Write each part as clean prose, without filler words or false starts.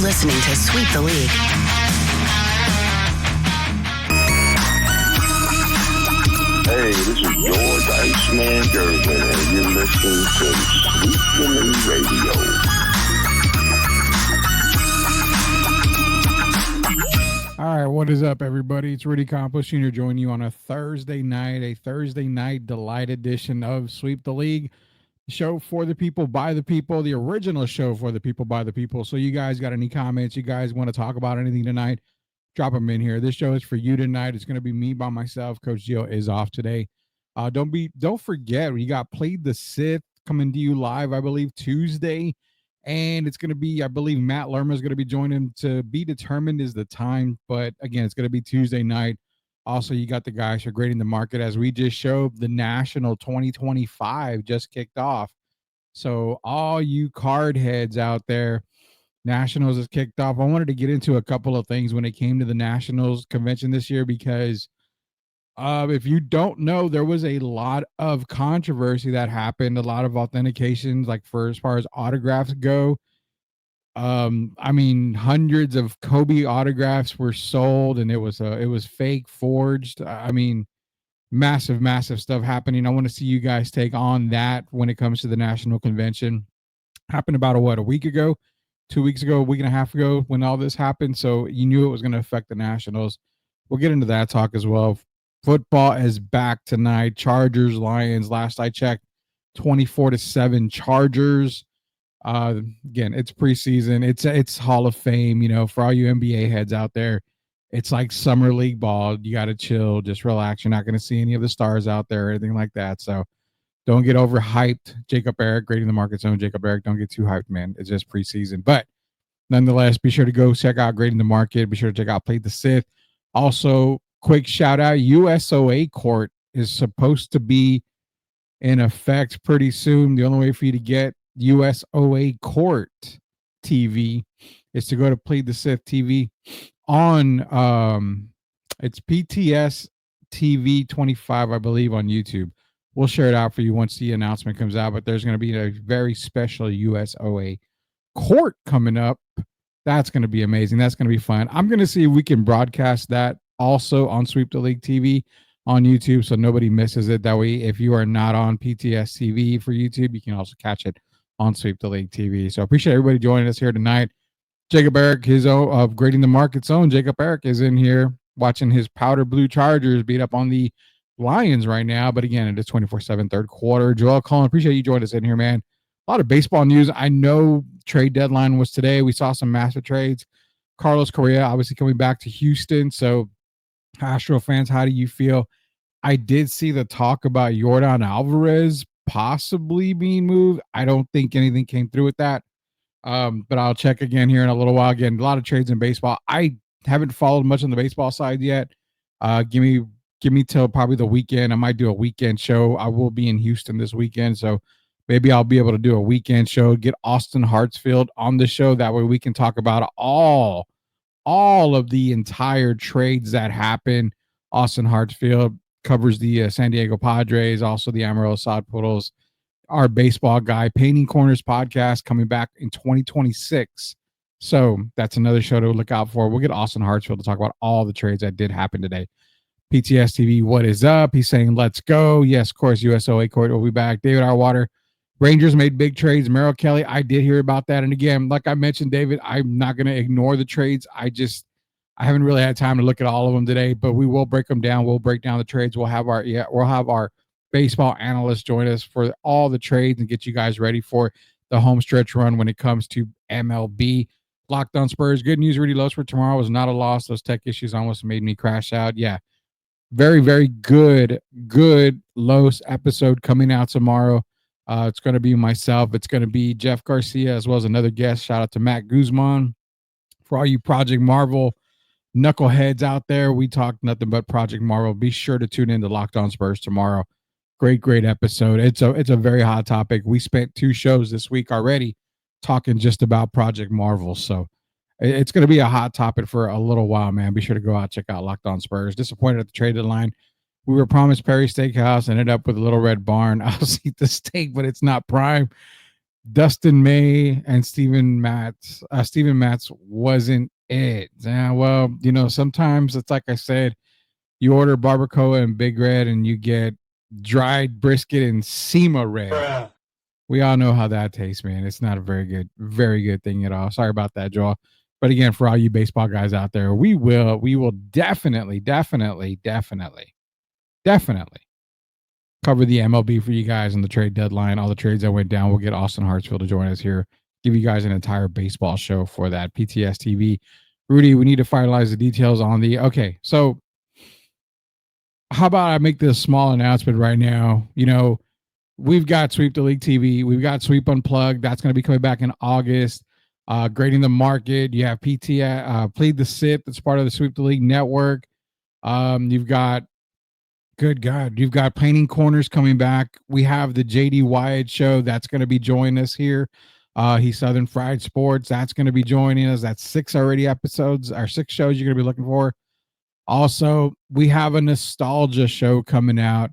listening to Sweep the League. Hey, this is George Iceman Gervin, and you're listening to Sweep the League Radio. All right, what is up, everybody? It's Rudy Campos Jr. joining you on a Thursday night delight edition of Sweep the League, the show for the people, by the people, the original show for the people, by the people. So you guys got any comments? You guys want to talk about anything tonight? Drop them in here. This show is for you tonight. It's going to be me by myself. Coach Gio is off today. Don't forget, we got Played the Sith coming to you live, I believe, Tuesday. And it's going to be, I believe, Matt Lerma is going to be joining. To be determined is the time. But again, it's going to be Tuesday night. Also, you got the guys for grading the market. As we just showed, the National 2025 just kicked off. So all you card heads out there, Nationals has kicked off. I wanted to get into a couple of things when it came to the Nationals convention this year, because if you don't know, there was a lot of controversy that happened, a lot of authentications, like for as far as autographs go. I mean, hundreds of Kobe autographs were sold, and it was fake, forged. I mean, massive stuff happening. I want to see you guys take on that when it comes to the national convention. Happened about a week ago, 2 weeks ago, a week and a half ago when all this happened. So you knew it was going to affect the Nationals. We'll get into that talk as well. Football is back tonight. Chargers, Lions. Last I checked, 24-7 Chargers. Again, it's preseason. It's Hall of Fame. You know, for all you NBA heads out there, it's like summer league ball. You got to chill, just relax. You're not going to see any of the stars out there or anything like that. So don't get overhyped. Jacob Eric, grading the market zone. Jacob Eric, don't get too hyped, man. It's just preseason. But nonetheless, be sure to go check out Grading the Market. Be sure to check out Played the Sith. Also, quick shout out, USOA Court is supposed to be in effect pretty soon. The only way for you to get USOA Court TV is to go to Played the Sith TV on it's PTS TV 25, I believe, on YouTube. We'll share it out for you once the announcement comes out, but there's going to be a very special USOA Court coming up. That's going to be amazing. That's going to be fun. I'm going to see if we can broadcast that also on Sweep the League TV on YouTube, so nobody misses it. That way, if you are not on PTS TV for YouTube, you can also catch it on Sweep the League TV. So I appreciate everybody joining us here tonight. Jacob Eric, his own of Grading the Market's own Jacob Eric, is in here watching his powder blue Chargers beat up on the Lions right now. But again, it is 24-7 third quarter. Joel Cullen, appreciate you joining us in here, man. A lot of baseball news. I know trade deadline was today. We saw some massive trades. Carlos Correa obviously coming back to Houston. So Astro fans, how do you feel? I did see the talk about Yordan Alvarez possibly being moved. I don't think anything came through with that. But I'll check again here in a little while. Again, a lot of trades in baseball. I haven't followed much on the baseball side yet. Give me till probably the weekend. I might do a weekend show. I will be in Houston this weekend, so maybe I'll be able to do a weekend show, get Austin Hartsfield on the show. That way we can talk about all of the entire trades that happen. Austin Hartsfield covers the San Diego Padres, also the Amarillo Sod Poodles. Our baseball guy, Painting Corners podcast, coming back in 2026. So that's another show to look out for. We'll get Austin Hartsfield to talk about all the trades that did happen today. PTS TV, what is up? He's saying, let's go. Yes, of course, USOA Court will be back. David Arwater, Rangers made big trades. Merrill Kelly, I did hear about that. And again, like I mentioned, David, I'm not going to ignore the trades. I haven't really had time to look at all of them today, but we will break them down. We'll break down the trades. We'll have our baseball analysts join us for all the trades and get you guys ready for the home stretch run when it comes to MLB. Locked on Spurs. Good news, Rudy Los for tomorrow was not a loss. Those tech issues almost made me crash out. Yeah. Very, very good Los episode coming out tomorrow. It's going to be myself. It's going to be Jeff Garcia as well as another guest. Shout out to Matt Guzman. For all you Project Marvel knuckleheads out there, we talk nothing but Project Marvel. Be sure to tune in to Locked On Spurs tomorrow. Great episode. It's a very hot topic. We spent 2 shows this week already talking just about Project Marvel. So it's going to be a hot topic for a little while, man. Be sure to go out, check out Locked On Spurs. Disappointed at the trade deadline. We were promised Perry Steakhouse, ended up with a Little Red Barn. I'll eat the steak, but it's not prime. Dustin May and Steven Matz wasn't it. Yeah, well, sometimes it's like I said, you order barbacoa and Big Red and you get dried brisket and SEMA Red. We all know how that tastes, man. It's not a very good thing at all. Sorry about that, Joel. But again, for all you baseball guys out there, we will definitely cover the MLB for you guys on the trade deadline. All the trades that went down. We'll get Austin Hartsfield to join us here, give you guys an entire baseball show for that PTS TV. Rudy, we need to finalize the details on the. Okay, so how about I make this small announcement right now? We've got Sweep the League TV. We've got Sweep Unplugged. That's going to be coming back in August. Grading the Market. You have Plead the Sit. That's part of the Sweep the League network. You've got, good God, you've got Painting Corners coming back. We have the JD Wyatt show. That's going to be joining us here. He's Southern Fried Sports. That's going to be joining us. That's 6 shows you're going to be looking for. Also, we have a nostalgia show coming out.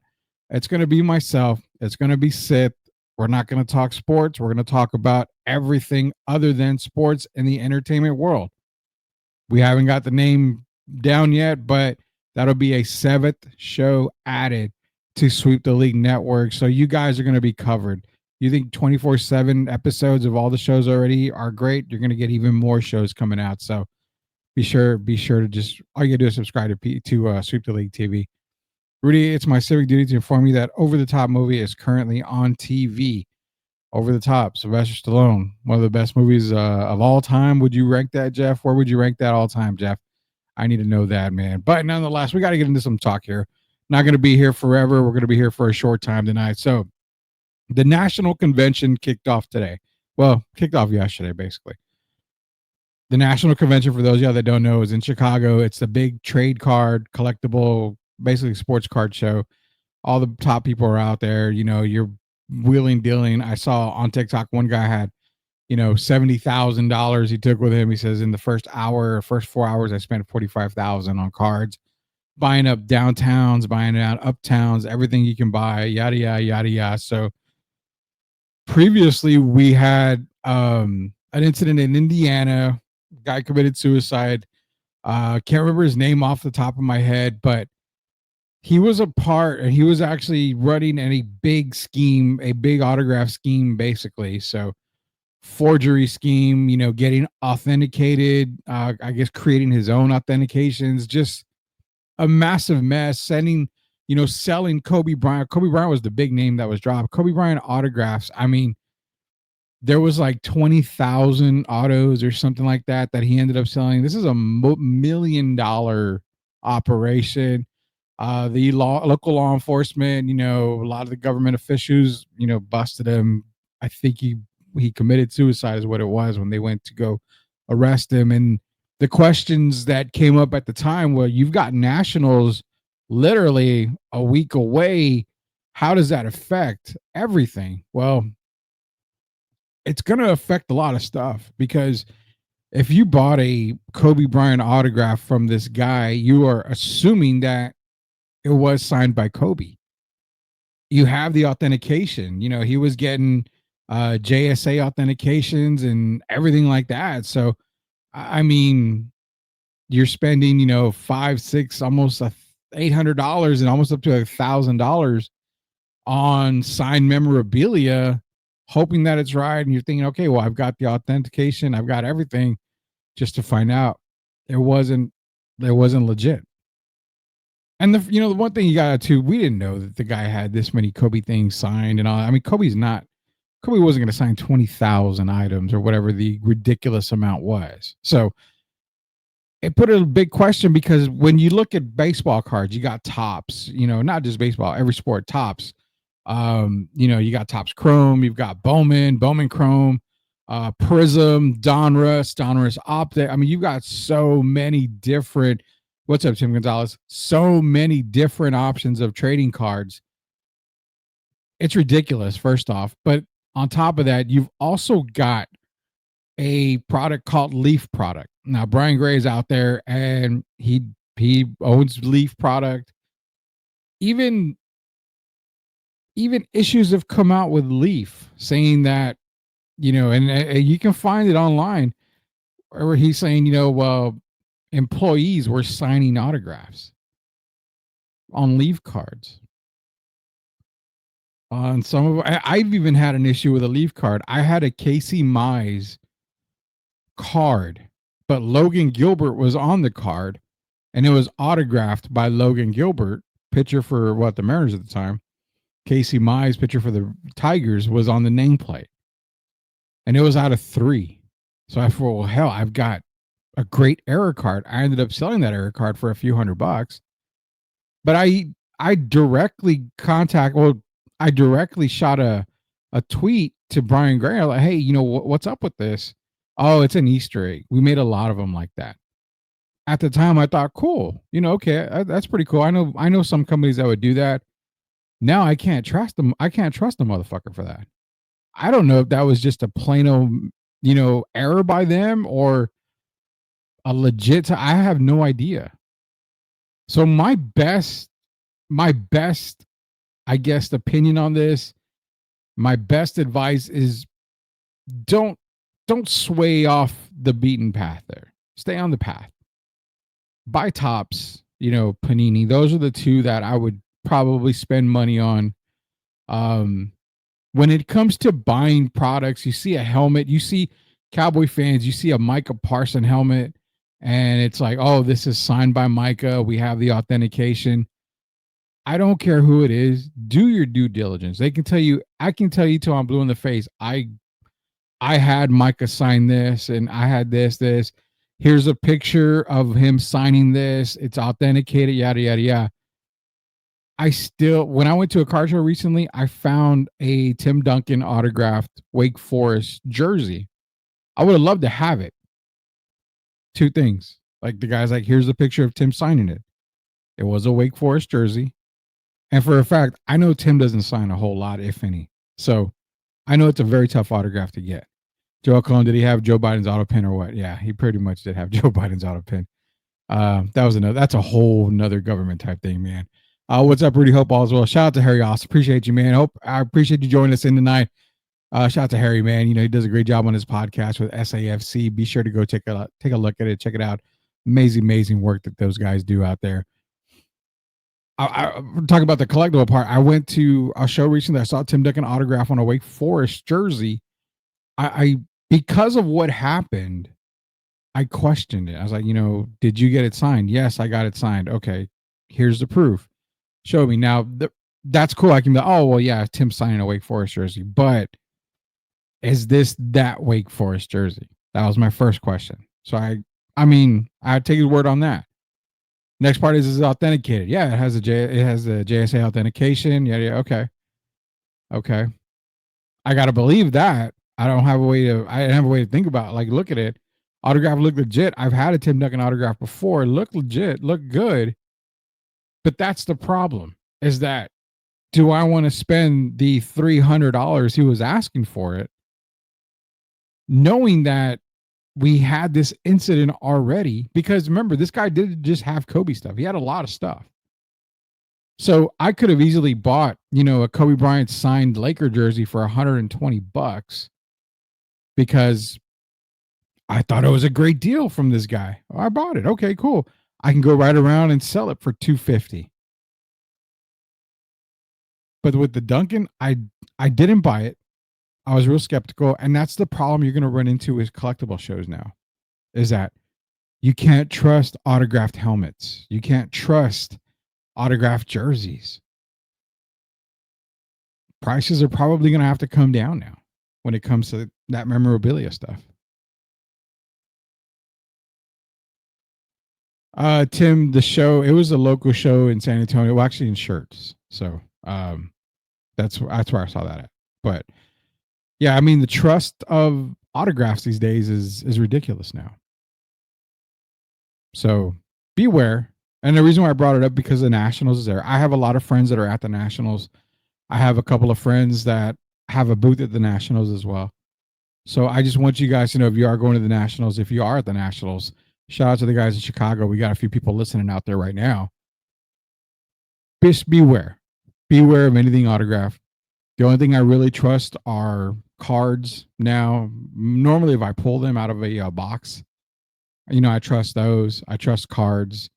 It's going to be myself. It's going to be Sith. We're not going to talk sports. We're going to talk about everything other than sports in the entertainment world. We haven't got the name down yet, but that'll be a 7th show added to Sweep the League Network. So you guys are going to be covered. You think 24/7 episodes of all the shows already are great? You're going to get even more shows coming out. So be sure to just, all you gotta do is subscribe to Sweep the League TV. Rudy, it's my civic duty to inform you that Over the Top movie is currently on TV. Over the Top, Sylvester Stallone, one of the best movies of all time. Would you rank that, Jeff? Where would you rank that all time, Jeff? I need to know that, man. But nonetheless, we got to get into some talk here. Not going to be here forever. We're going to be here for a short time tonight. So the national convention kicked off today. Well, kicked off yesterday, basically. The national convention, for those of you that don't know, is in Chicago. It's the big trade card, collectible, basically sports card show. All the top people are out there. You're wheeling, dealing. I saw on TikTok one guy had, $70,000 he took with him. He says in the first 4 hours, I spent 45,000 on cards, buying up downtowns, buying out uptowns, everything you can buy, yada yada yada yada. So previously we had an incident in Indiana. Guy committed suicide. Can't remember his name off the top of my head, but he was he was actually running a big scheme, a big autograph scheme, basically. So forgery scheme, getting authenticated, I guess creating his own authentications, just a massive mess, selling Kobe Bryant. Kobe Bryant was the big name that was dropped. Kobe Bryant autographs. I mean, there was like 20,000 autos or something like that he ended up selling. This is a $1 million operation. The local law enforcement, a lot of the government officials, busted him. I think he committed suicide is what it was when they went to go arrest him. And the questions that came up at the time were, you've got nationals literally a week away. How does that affect everything? Well, it's going to affect a lot of stuff, because if you bought a Kobe Bryant autograph from this guy, you are assuming that it was signed by Kobe. You have the authentication. He was getting JSA authentications and everything like that. So, I mean, you're spending, $500, $600, almost $800 and almost up to $1,000 on signed memorabilia, hoping that it's right. And you're thinking, okay, well, I've got the authentication, I've got everything, just to find out it wasn't legit. And the one thing you got to, we didn't know that the guy had this many Kobe things signed and all. I mean, Kobe wasn't going to sign 20,000 items or whatever the ridiculous amount was. So it put a big question, because when you look at baseball cards, you got Topps, not just baseball, every sport, Topps. You got Topps Chrome, you've got Bowman Chrome, Prism, Donruss Optic. I mean, you've got so many different, what's up, Tim Gonzalez? So many different options of trading cards. It's ridiculous, first off. But on top of that, you've also got a product called Leaf Product. Now, Brian Gray is out there and he owns Leaf Product. Even issues have come out with Leaf saying that and you can find it online where he's saying, employees were signing autographs on leave cards. On some of, I've even had an issue with a leave card. I had a Casey Mize card, but Logan Gilbert was on the card, and it was autographed by Logan Gilbert, pitcher for the Mariners at the time. Casey Mize, pitcher for the Tigers, was on the nameplate, and it was out of 3. So I thought, well, hell, I've got a great error card. I ended up selling that error card for a few $100, but I directly I directly shot a tweet to Brian Gray, like, hey, what's up with this? Oh, it's an Easter egg. We made a lot of them like that. At the time, I thought, cool, okay, that's pretty cool. I know some companies that would do that. Now I can't trust them. I can't trust the motherfucker for that. I don't know if that was just a plain old, error by them or a legit. I have no idea. So my best, I guess, opinion on this, my best advice is don't sway off the beaten path there. Stay on the path. Buy Topps, Panini. Those are the two that I would probably spend money on. When it comes to buying products, you see a helmet, you see Cowboy fans, you see a Micah Parson helmet, and it's like, oh, this is signed by Micah. We have the authentication. I don't care who it is. Do your due diligence. They can tell you, I can tell you till I'm blue in the face. I had Micah sign this, and I had this. Here's a picture of him signing this. It's authenticated, yada, yada, yada. When I went to a car show recently, I found a Tim Duncan autographed Wake Forest jersey. I would have loved to have it. 2 things. Like, the guy's like, here's a picture of Tim signing it. It was a Wake Forest jersey. And for a fact, I know Tim doesn't sign a whole lot, if any. So I know it's a very tough autograph to get. Joe Cohen, did he have Joe Biden's auto pin or what? Yeah, he pretty much did have Joe Biden's auto pin. That's a whole nother government type thing, man. What's up, Rudy? Hope all is well. Shout out to Harry Austin. Appreciate you, man. I appreciate you joining us in tonight. Shout out to Harry, man. He does a great job on his podcast with SAFC. Be sure to go take a look at it. Check it out. Amazing work that those guys do out there. We're talking about the collectible part. I went to a show recently. I saw Tim Duncan autograph on a Wake Forest jersey. I because of what happened, I questioned it. I was like, did you get it signed? Yes, I got it signed. Okay, here's the proof. Show me. Now, that's cool. I can be like, oh, well, yeah, Tim's signing a Wake Forest jersey. But is this that Wake Forest jersey? That was my first question. So I take his word on that. Next part is authenticated. Yeah, it has the JSA authentication. Yeah. Okay. I gotta believe that. I didn't have a way to think about it. Like, look at it. Autograph look legit. I've had a Tim Duncan autograph before. Look legit. Look good. But that's the problem. Is that, do I want to spend the $300 he was asking for it, knowing that we had this incident already? Because remember, this guy didn't just have Kobe stuff. He had a lot of stuff. So I could have easily bought, a Kobe Bryant signed Laker jersey for $120 because I thought it was a great deal from this guy. I bought it. Okay, cool. I can go right around and sell it for $250. But with the Duncan, I didn't buy it. I was real skeptical, and that's the problem you're going to run into with collectible shows now, is that you can't trust autographed helmets. You can't trust autographed jerseys. Prices are probably going to have to come down now when it comes to that memorabilia stuff. Tim, the show, it was a local show in San Antonio, well, actually in shirts. So that's where I saw that at. But yeah, the trust of autographs these days is ridiculous now. So beware. And the reason why I brought it up, because the Nationals is there. I have a lot of friends that are at the Nationals. I have a couple of friends that have a booth at the Nationals as well. So I just want you guys to know, if you are going to the Nationals, if you are at the Nationals, shout out to the guys in Chicago. We got a few people listening out there right now. Just beware. Beware of anything autographed. The only thing I really trust are cards now. Normally, if I pull them out of a box, I trust those. I trust cards.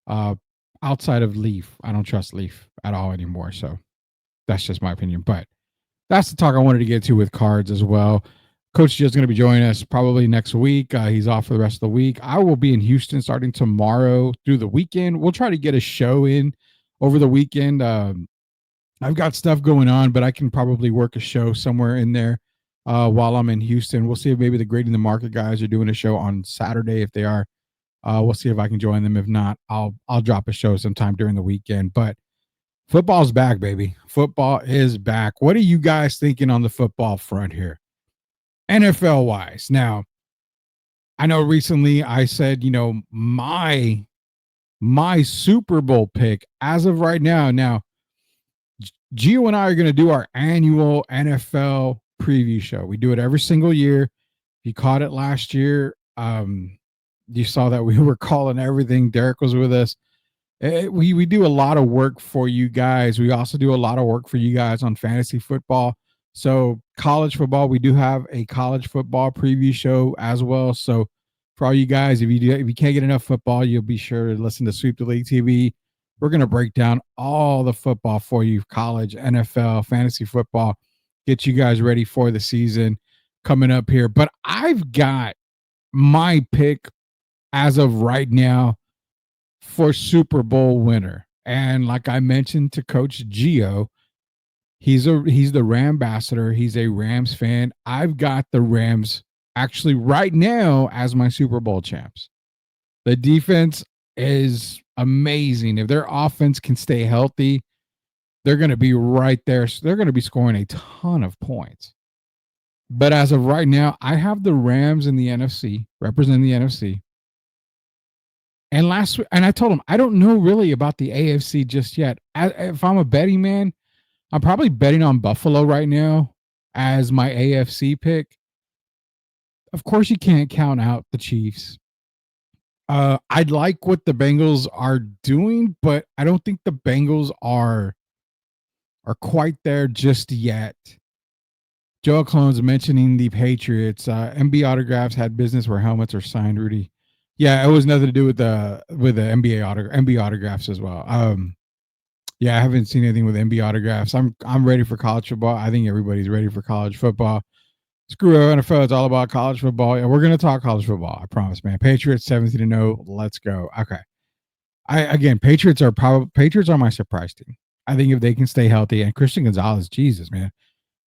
Uh, Outside of Leaf, I don't trust Leaf at all anymore. So that's just my opinion. But that's the talk I wanted to get to with cards as well. Coach Joe's going to be joining us probably next week. He's off for the rest of the week. I will be in Houston starting tomorrow through the weekend. We'll try to get a show in over the weekend. I've got stuff going on, but I can probably work a show somewhere in there while I'm in Houston. We'll see if maybe the Grading the Market guys are doing a show on Saturday. If they are, we'll see if I can join them. If not, I'll drop a show sometime during the weekend. But football's back, baby. Football is back. What are you guys thinking on the football front here? NFL wise. Now, I know recently I said, my Super Bowl pick as of right now. Now, Gio and I are going to do our annual NFL preview show. We do it every single year. You caught it last year. You saw that we were calling everything. Derek was with us. We do a lot of work for you guys. We also do a lot of work for you guys on fantasy football. So college football, we do have a college football preview show as well. So for all you guys, if you can't get enough football, you'll be sure to listen to Sweep the League TV. We're going to break down all the football for you, college, NFL, fantasy football, get you guys ready for the season coming up here. But I've got my pick as of right now for Super Bowl winner. And like I mentioned to Coach Gio, he's the Ram ambassador. He's a Rams fan. I've got the Rams actually right now as my Super Bowl champs. The defense is amazing. If their offense can stay healthy, they're going to be right there. So they're going to be scoring a ton of points. But as of right now, I have the Rams in the NFC, representing the NFC. And I told him, I don't know really about the AFC just yet. If I'm a betting man, I'm probably betting on Buffalo right now as my AFC pick. Of course, you can't count out the Chiefs. I'd like what the Bengals are doing, but I don't think the Bengals are quite there just yet. Joe Clone's mentioning the Patriots. NBA autographs had business where helmets are signed, Rudy. Yeah, it was nothing to do with the NBA autographs as well. Yeah, I haven't seen anything with NBA autographs. I'm ready for college football. I think everybody's ready for college football. Screw NFL. It's all about college football. Yeah, we're gonna talk college football. I promise, man. Patriots 17-0. Let's go. Okay. Patriots are my surprise team. I think if they can stay healthy, and Christian Gonzalez, Jesus, man.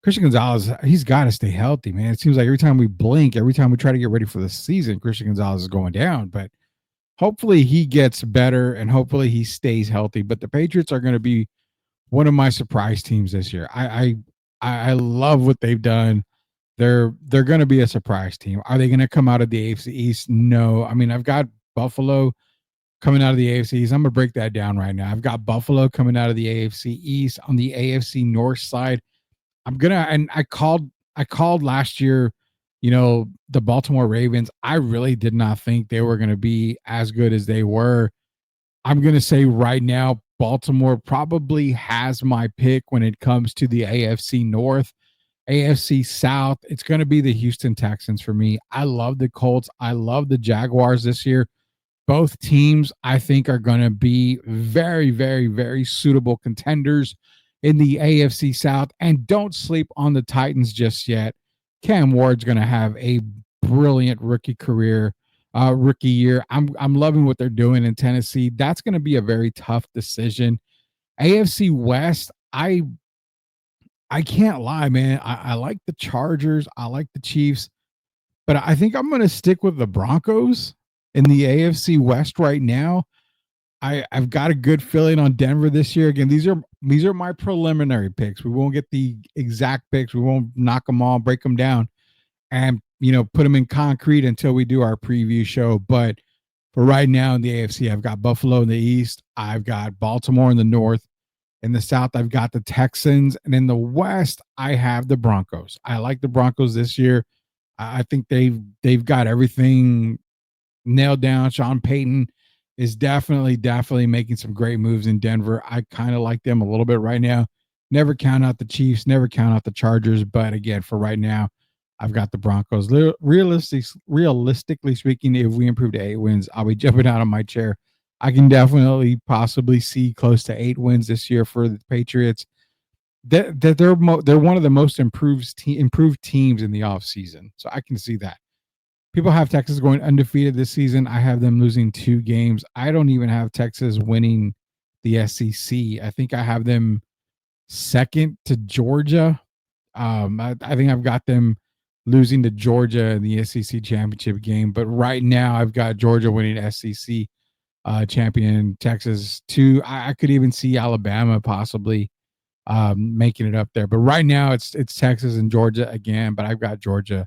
Christian Gonzalez, he's got to stay healthy, man. It seems like every time we blink, every time we try to get ready for the season, Christian Gonzalez is going down. But hopefully he gets better and hopefully he stays healthy. But the Patriots are going to be one of my surprise teams this year. I love what they've done. They're going to be a surprise team. Are they going to come out of the AFC East? No. I mean, I've got Buffalo coming out of the AFC East. I'm going to break that down right now. I've got Buffalo coming out of the AFC East. On the AFC North side, I called last year, the Baltimore Ravens. I really did not think they were going to be as good as they were. I'm going to say right now, Baltimore probably has my pick when it comes to the AFC North. AFC South, it's going to be the Houston Texans for me. I love the Colts. I love the Jaguars this year. Both teams, I think, are going to be very, very, very suitable contenders in the AFC South. And don't sleep on the Titans just yet. Cam Ward's going to have a brilliant rookie year. I'm loving what they're doing in Tennessee. That's going to be a very tough decision. AFC West, I can't lie, man. I like the Chargers. I like the Chiefs. But I think I'm going to stick with the Broncos in the AFC West right now. I've got a good feeling on Denver this year. Again, these are my preliminary picks. We won't get the exact picks. We won't knock them all, break them down, and put them in concrete until we do our preview show. But for right now in the AFC, I've got Buffalo in the East. I've got Baltimore in the North. In the South, I've got the Texans. And in the West, I have the Broncos. I like the Broncos this year. I think they've got everything nailed down. Sean Payton is definitely making some great moves in Denver. I kind of like them a little bit right now. Never count out the Chiefs, never count out the Chargers. But again, for right now, I've got the Broncos. Realistically speaking, if we improve to 8 wins, I'll be jumping out of my chair. I can definitely possibly see close to 8 wins this year for the Patriots. They're one of the most improved teams in the offseason. So I can see that. People have Texas going undefeated this season. I have them losing 2 games. I don't even have Texas winning the SEC. I think I have them second to Georgia. I think I've got them losing to Georgia in the SEC championship game. But right now, I've got Georgia winning SEC champion, Texas 2. I could even see Alabama possibly making it up there. But right now, it's Texas and Georgia again. But I've got Georgia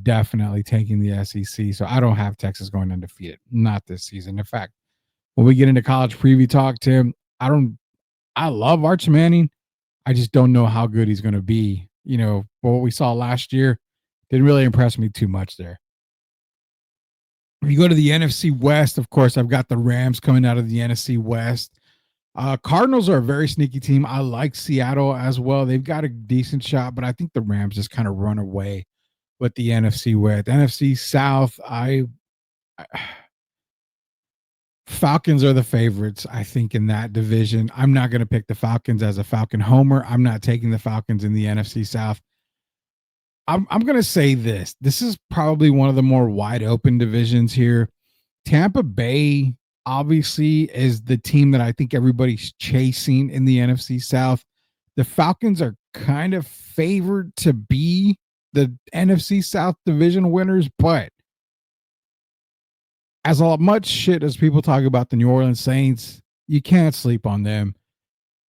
definitely taking the SEC. So I don't have Texas going undefeated. Not this season. In fact, when we get into college preview talk, Tim, I love Arch Manning. I just don't know how good he's going to be. What we saw last year didn't really impress me too much there. If you go to the NFC West, of course, I've got the Rams coming out of the NFC West. Cardinals are a very sneaky team. I like Seattle as well. They've got a decent shot, but I think the Rams just kind of run away with the NFC West. NFC South, Falcons are the favorites, I think, in that division. I'm not going to pick the Falcons as a Falcon homer. I'm not taking the Falcons in the NFC South. I'm going to say this. This is probably one of the more wide open divisions here. Tampa Bay, obviously, is the team that I think everybody's chasing in the NFC South. The Falcons are kind of favored to be the NFC South division winners, but as much shit as people talk about the New Orleans Saints, you can't sleep on them.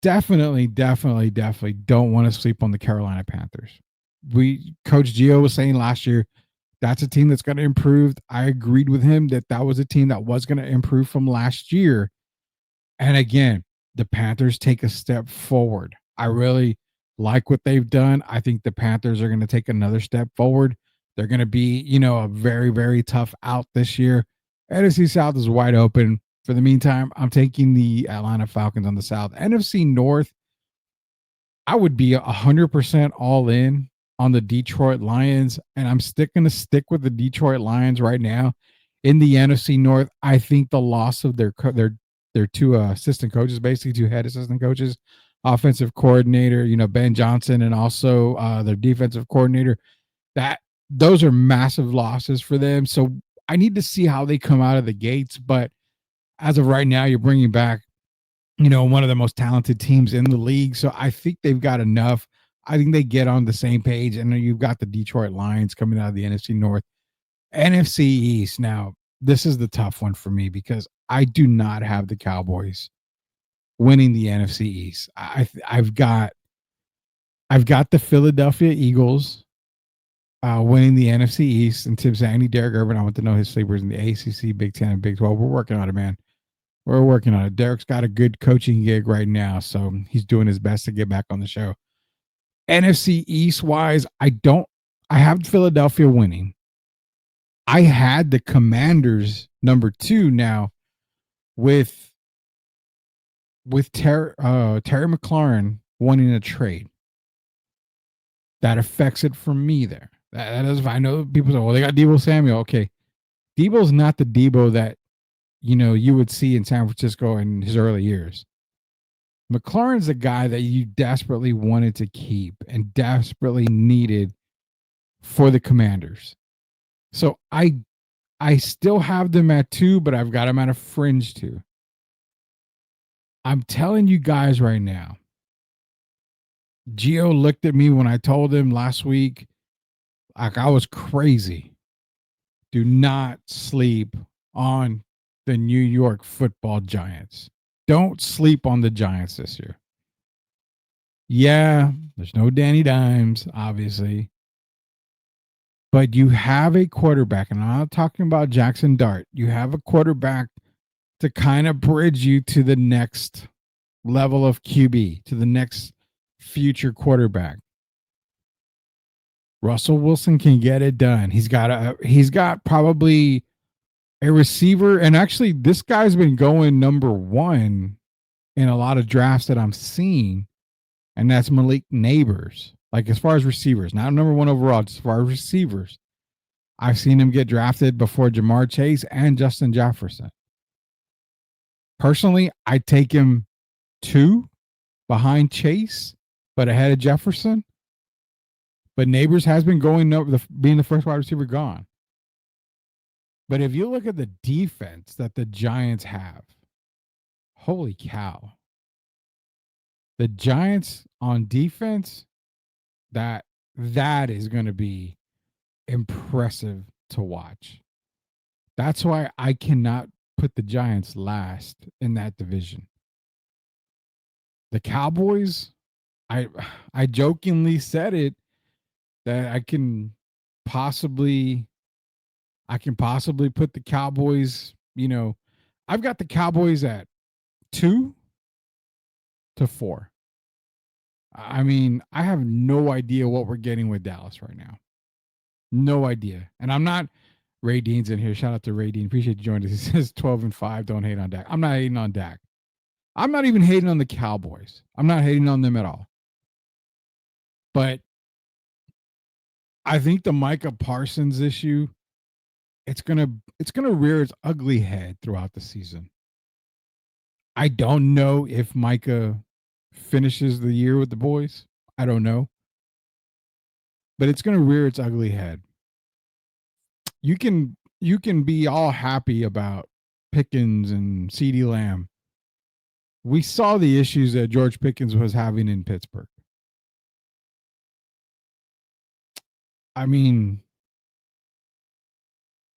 Definitely don't want to sleep on the Carolina Panthers. Coach Gio was saying last year, that's a team that's going to improve. I agreed with him that was a team that was going to improve from last year. And again, the Panthers take a step forward. I really like what they've done. I think the Panthers are going to take another step forward. They're going to be, a very, very tough out this year. NFC South is wide open. For the meantime, I'm taking the Atlanta Falcons on the South. NFC North, I would be 100% all in on the Detroit Lions, and I'm going to stick with the Detroit Lions right now. In the NFC North, I think the loss of their 2 assistant coaches, basically 2 head assistant coaches, offensive coordinator, Ben Johnson, and also their defensive coordinator, those are massive losses for them. So I need to see how they come out of the gates. But as of right now, you're bringing back, one of the most talented teams in the league. So I think they've got enough. I think they get on the same page. And then you've got the Detroit Lions coming out of the NFC North. NFC East. Now, this is the tough one for me because I do not have the Cowboys winning the NFC East. I've got the Philadelphia Eagles winning the NFC East, and Tim Sandy, Derek Urban. I want to know his sleepers in the ACC, Big 10, and Big 12. We're working on it, man. We're working on it. Derek's got a good coaching gig right now, so he's doing his best to get back on the show. NFC East wise, I have Philadelphia winning. I had the Commanders number 2 now with Terry McLaurin wanting a trade. That affects it for me there. That is, I know people say, well, they got Deebo Samuel. Okay. Deebo's not the Deebo that, you would see in San Francisco in his early years. McLaurin's the guy that you desperately wanted to keep and desperately needed for the Commanders. So I still have them at 2, but I've got them at a fringe 2. I'm telling you guys right now, Gio looked at me when I told him last week, like I was crazy. Do not sleep on the New York Football Giants. Don't sleep on the Giants this year. Yeah, there's no Danny Dimes, obviously. But you have a quarterback, and I'm not talking about Jackson Dart. You have a quarterback to kind of bridge you to the next level of QB, to the next future quarterback. Russell Wilson can get it done. He's got probably a receiver, and actually this guy's been going number 1 in a lot of drafts that I'm seeing. and that's Malik Neighbors. Like as far as receivers, not number one overall, just as far as receivers. I've seen him get drafted before Jamar Chase and Justin Jefferson. Personally, I take him 2 behind Chase, but ahead of Jefferson. But Neighbors has been going up, being the first wide receiver gone. But if you look at the defense that the Giants have, holy cow. The Giants on defense, that is going to be impressive to watch. That's why I cannot put the Giants last in that division. The Cowboys, I jokingly said it that I can possibly put the Cowboys, I've got the Cowboys at 2 to 4. I mean, I have no idea what we're getting with Dallas right now. No idea. And I'm not, Ray Dean's in here. Shout out to Ray Dean. Appreciate you joining us. He says 12-5. Don't hate on Dak. I'm not hating on Dak. I'm not even hating on the Cowboys. I'm not hating on them at all. But I think the Micah Parsons issue, it's gonna rear its ugly head throughout the season. I don't know if Micah finishes the year with the boys. I don't know. But it's gonna rear its ugly head. You can be all happy about Pickens and CeeDee Lamb. We saw the issues that George Pickens was having in Pittsburgh. I mean,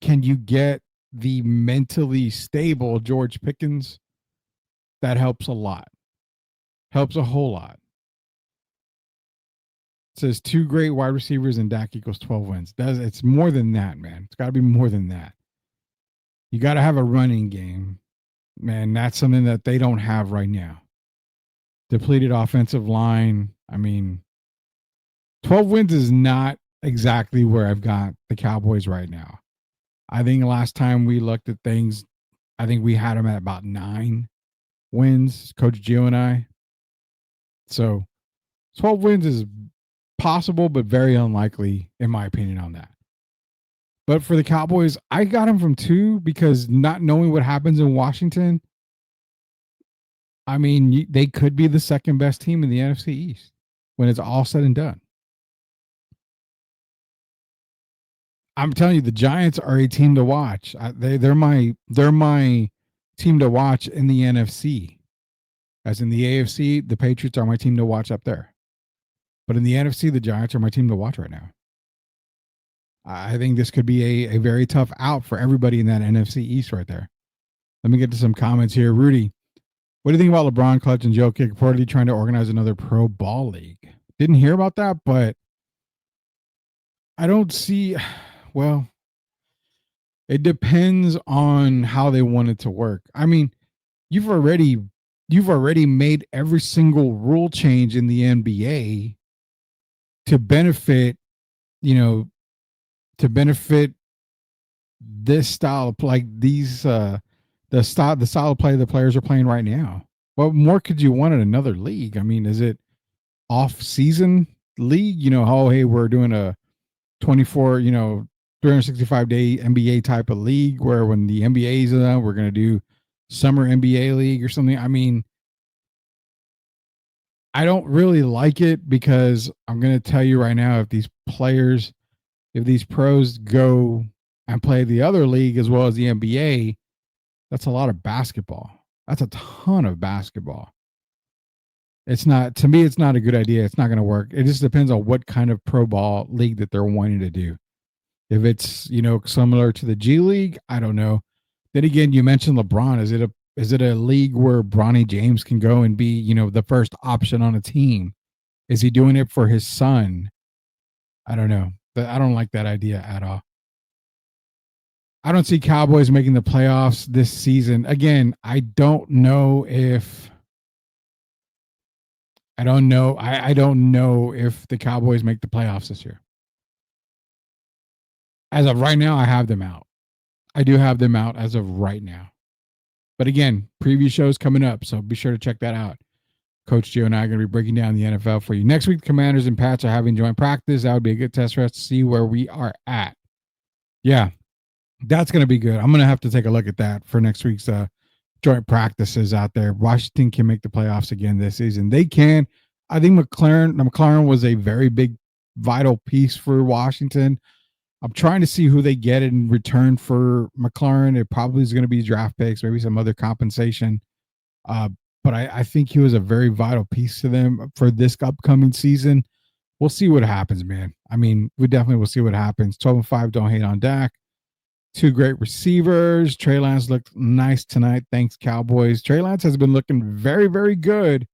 can you get the mentally stable George Pickens? That helps a lot. Helps a whole lot. It says 2 great wide receivers and Dak equals 12 wins. It's more than that, man. It's got to be more than that. You got to have a running game. Man, that's something that they don't have right now. Depleted offensive line. I mean, 12 wins is not exactly where I've got the Cowboys right now. I think last time we looked at things, I think we had them at about 9 wins, Coach Gio and I. So 12 wins is possible, but very unlikely, in my opinion, on that. But for the Cowboys, I got them from 2 because not knowing what happens in Washington, I mean, they could be the second best team in the NFC East when it's all said and done. I'm telling you, the Giants are a team to watch. They're my team to watch in the NFC. As in the AFC, the Patriots are my team to watch up there. But in the NFC, the Giants are my team to watch right now. I think this could be a very tough out for everybody in that NFC East right there. Let me get to some comments here. Rudy, what do you think about LeBron, Clutch, and Jokic reportedly trying to organize another pro ball league? Didn't hear about that, but I don't see. Well, it depends on how they want it to work. I mean, you've already made every single rule change in the NBA to benefit, this style of like these the style of play the players are playing right now. What more could you want in another league? I mean, is it off season league? Oh, hey, we're doing a 24, 365-day NBA type of league where when the NBA's done, we're going to do summer NBA league or something. I mean, I don't really like it because I'm going to tell you right now, if these pros go and play the other league as well as the NBA, that's a lot of basketball. That's a ton of basketball. To me, it's not a good idea. It's not going to work. It just depends on what kind of pro ball league that they're wanting to do. If it's, similar to the G League, I don't know. Then again, you mentioned LeBron. Is it a league where Bronny James can go and be, the first option on a team? Is he doing it for his son? I don't know. I don't like that idea at all. I don't see Cowboys making the playoffs this season. Again, I don't know if I don't know if the Cowboys make the playoffs this year. As of right now, I have them out. I do have them out as of right now. But again, preview shows coming up, so be sure to check that out. Coach Joe and I are going to be breaking down the NFL for you. Next week, Commanders and Pats are having joint practice. That would be a good test for us to see where we are at. Yeah, that's going to be good. I'm going to have to take a look at that for next week's joint practices out there. Washington can make the playoffs again this season. They can. I think McLaren was a very big, vital piece for Washington. I'm trying to see who they get in return for McLaren. It probably is going to be draft picks, maybe some other compensation. Uh, but I think he was a very vital piece to them for this upcoming season. We'll see what happens, man. I mean, we definitely will see what happens. 12-5, don't hate on Dak. Two great receivers. Trey Lance looked nice tonight. Thanks, Cowboys. Trey Lance has been looking very, very good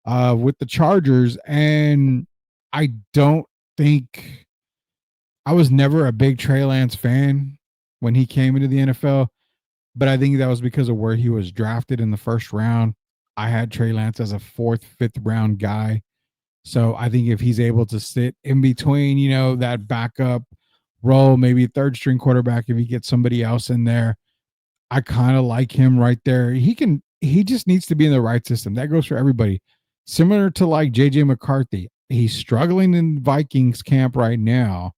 with the Chargers. And I don't think I was never a big Trey Lance fan when he came into the NFL, but I think that was because of where he was drafted in the first round. I had Trey Lance as a fourth, fifth round guy. So I think if he's able to sit in between, that backup role, maybe third string quarterback, if he gets somebody else in there, I kind of like him right there. He just needs to be in the right system. That goes for everybody. Similar to like JJ McCarthy. He's struggling in Vikings camp right now.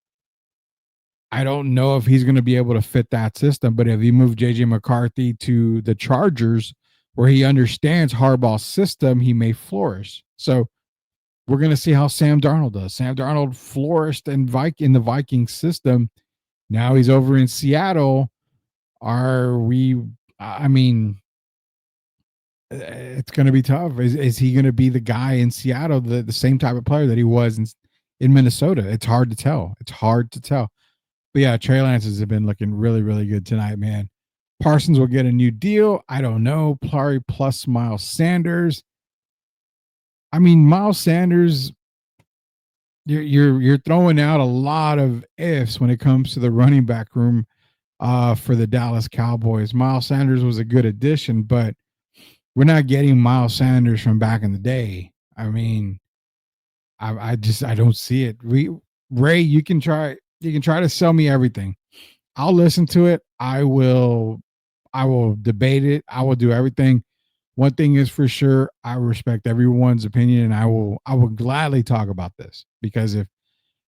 I don't know if he's going to be able to fit that system, but if you move JJ McCarthy to the Chargers, where he understands Harbaugh's system, he may flourish. So we're going to see how Sam Darnold does. Sam Darnold flourished in the Viking system. Now he's over in Seattle. It's going to be tough. Is he going to be the guy in Seattle, the same type of player that he was in Minnesota? It's hard to tell. But yeah, Trey Lance has been looking really, really good tonight, man. Parsons will get a new deal. I don't know. Probably plus Miles Sanders. I mean, Miles Sanders, you're throwing out a lot of ifs when it comes to the running back room for the Dallas Cowboys. Miles Sanders was a good addition, but we're not getting Miles Sanders from back in the day. I mean, I don't see it. Ray, you can try to sell me everything. I'll listen to it. I will debate it. I will do everything. One thing is for sure, I respect everyone's opinion, and I will gladly talk about this, because if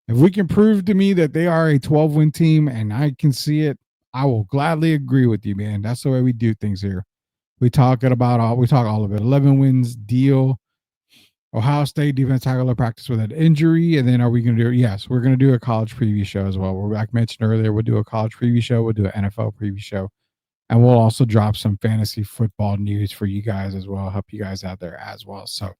we can prove to me that they are a 12-win team and I can see it, I will gladly agree with you, man. That's the way we do things here. We talk all of it. 11 wins deal. Ohio State defense tackle practice with an injury. And then are we going to do it? Yes, we're going to do a college preview show as well. Like I mentioned earlier, we'll do a college preview show. We'll do an NFL preview show. And we'll also drop some fantasy football news for you guys as well. Help you guys out there as well. So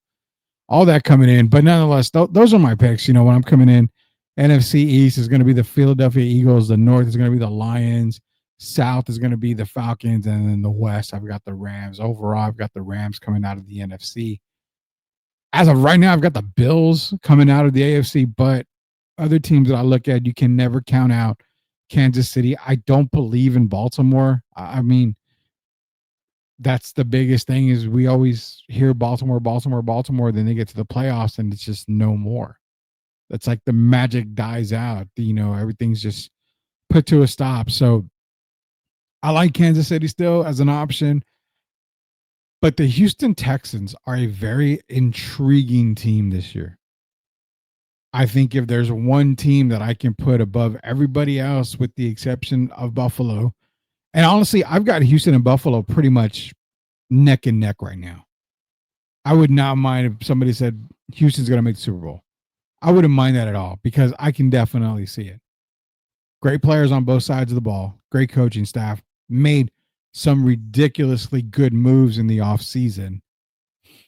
all that coming in. But nonetheless, those are my picks. When I'm coming in, NFC East is going to be the Philadelphia Eagles. The North is going to be the Lions. South is going to be the Falcons. And then the West, I've got the Rams. Overall, I've got the Rams coming out of the NFC. As of right now, I've got the Bills coming out of the AFC, but other teams that I look at, you can never count out Kansas City. I don't believe in Baltimore. I mean, that's the biggest thing is we always hear Baltimore. Then they get to the playoffs and it's just no more. That's like the magic dies out. Everything's just put to a stop. So I like Kansas City still as an option. But the Houston Texans are a very intriguing team this year. I think if there's one team that I can put above everybody else, with the exception of Buffalo, and honestly, I've got Houston and Buffalo pretty much neck and neck right now. I would not mind if somebody said Houston's going to make the Super Bowl. I wouldn't mind that at all, because I can definitely see it. Great players on both sides of the ball, great coaching staff, made some ridiculously good moves in the offseason.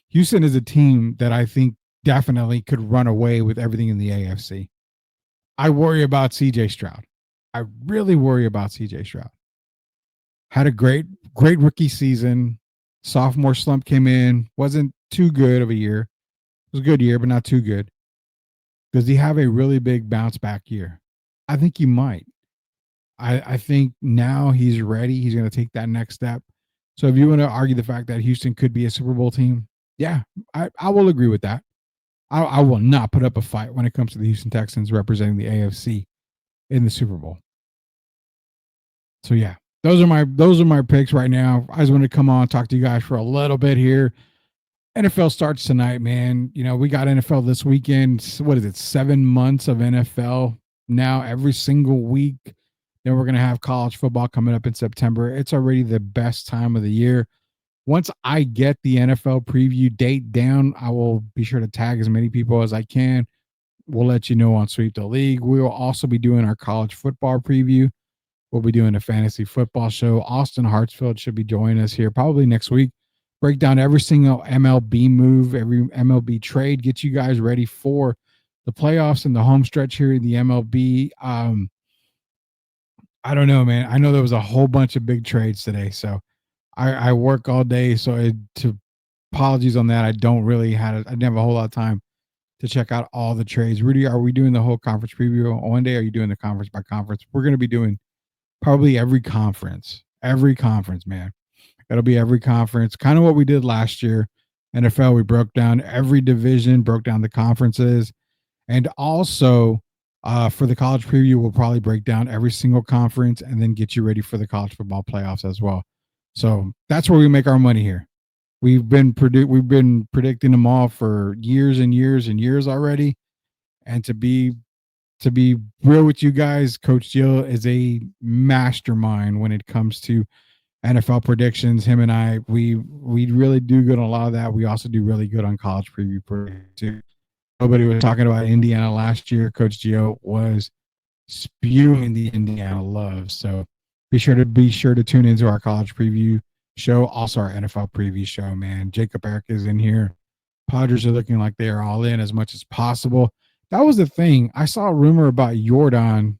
Houston is a team that I think definitely could run away with everything in the AFC. I worry about CJ Stroud. I really worry about CJ Stroud. Had a great rookie season. Sophomore slump came in. Wasn't too good of a year. It was a good year, but not too good. Does he have a really big bounce back year? I think he might. I think now he's ready. He's going to take that next step. So if you want to argue the fact that Houston could be a Super Bowl team, yeah, I will agree with that. I will not put up a fight when it comes to the Houston Texans representing the AFC in the Super Bowl. So yeah, those are my picks right now. I just want to come on, talk to you guys for a little bit here. NFL starts tonight, man. You know, we got NFL this weekend. What is it? 7 months of NFL now every single week. Then we're going to have college football coming up in September. It's already the best time of the year. Once I get the NFL preview date down, I will be sure to tag as many people as I can. We'll let you know on Sweep the League. We will also be doing our college football preview. We'll be doing a fantasy football show. Austin Hartsfield should be joining us here probably next week. Break down every single MLB move, every MLB trade, get you guys ready for the playoffs and the home stretch here in the MLB. I don't know, man. I know there was a whole bunch of big trades today, so I work all day. So apologies on that. I didn't have a whole lot of time to check out all the trades. Rudy, are we doing the whole conference preview one day? Are you doing the conference by conference? We're going to be doing probably every conference, man. It'll be every conference, kind of what we did last year. NFL, we broke down every division, broke down the conferences, and also for the college preview, we'll probably break down every single conference and then get you ready for the college football playoffs as well. So that's where we make our money here. We've been predicting them all for years and years and years already, and to be real with you guys, Coach Jill is a mastermind when it comes to NFL predictions. Him and I, we really do good on a lot of that. We also do really good on college preview too. Nobody was talking about Indiana last year. Coach Gio was spewing the Indiana love. So be sure to tune into our college preview show, also our NFL preview show, man. Jacob Eric is in here. Padres are looking like they are all in as much as possible. That was the thing. I saw a rumor about Jordan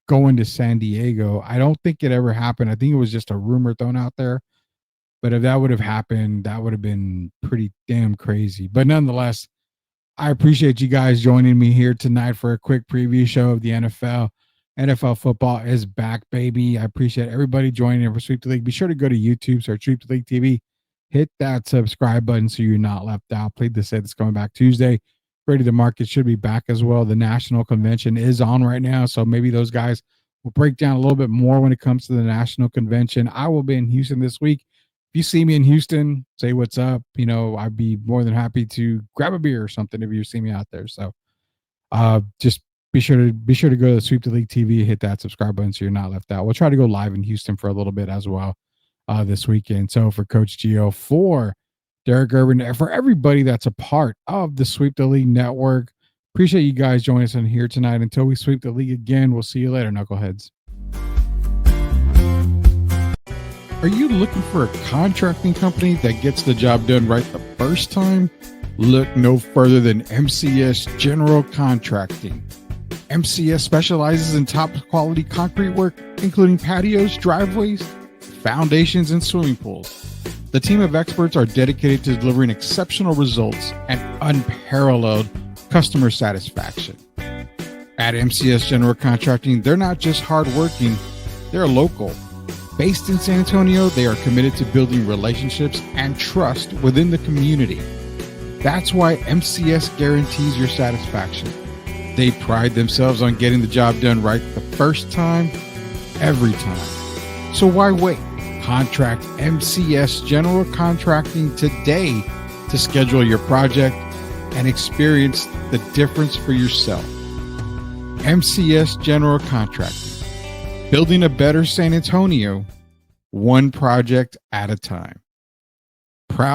going to San Diego. I don't think it ever happened. I think it was just a rumor thrown out there. But if that would have happened, that would have been pretty damn crazy. But nonetheless, I appreciate you guys joining me here tonight for a quick preview show of the NFL. NFL football is back, baby. I appreciate everybody joining in for Sweep the League. Be sure to go to YouTube, search Sweep the League TV. Hit that subscribe button so you're not left out. Played the set that's coming back Tuesday. Ready to Market should be back as well. The national convention is on right now, so maybe those guys will break down a little bit more when it comes to the national convention. I will be in Houston this week. If you see me in Houston, say what's up. You know, I'd be more than happy to grab a beer or something if you see me out there. So just be sure to go to Sweep the League TV, hit that subscribe button so you're not left out. We'll try to go live in Houston for a little bit as well this weekend. So for Coach Gio, for Derek Urban, and for everybody that's a part of the Sweep the League network, appreciate you guys joining us in here tonight. Until we sweep the league again, we'll see you later, knuckleheads. Are you looking for a contracting company that gets the job done right the first time? Look no further than MCS General Contracting. MCS specializes in top quality concrete work, including patios, driveways, foundations, and swimming pools. The team of experts are dedicated to delivering exceptional results and unparalleled customer satisfaction. At MCS General Contracting, they're not just hardworking, they're local. Based in San Antonio, they are committed to building relationships and trust within the community. That's why MCS guarantees your satisfaction. They pride themselves on getting the job done right the first time, every time. So why wait? Contract MCS General Contracting today to schedule your project and experience the difference for yourself. MCS General Contracting, building a better San Antonio, one project at a time.